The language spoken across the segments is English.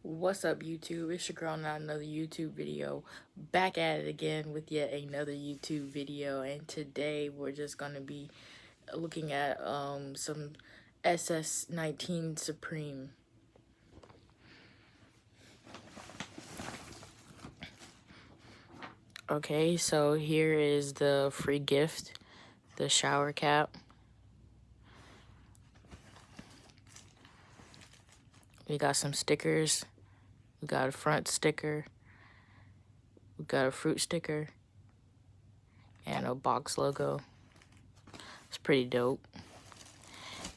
What's up, YouTube? It's your girl, not another YouTube video. Back at it again with yet another YouTube video, and today we're just gonna be looking at some SS19 Supreme. Okay, so here is the free gift, the shower cap. We got some stickers. We got a front sticker. We got a fruit sticker and a box logo. It's pretty dope.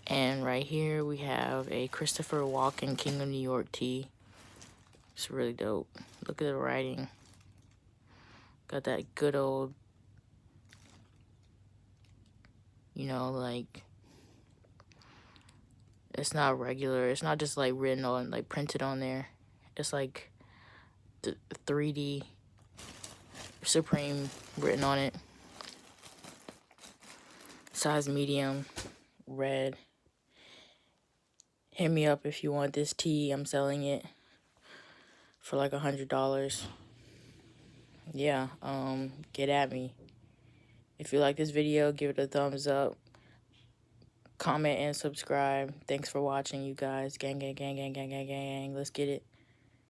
And right here we have a Christopher Walken King of New York tee. It's really dope. Look at the writing. Got that good old, like, it's not regular. It's not just like written on, like printed on there. It's like the 3D Supreme written on it. Size medium, red. Hit me up if you want this tee. I'm selling it for like $100. Yeah, get at me. If you like this video, give it a thumbs up. Comment and subscribe. Thanks for watching, you guys. Gang, gang, gang, gang, gang, gang, gang. Let's get it.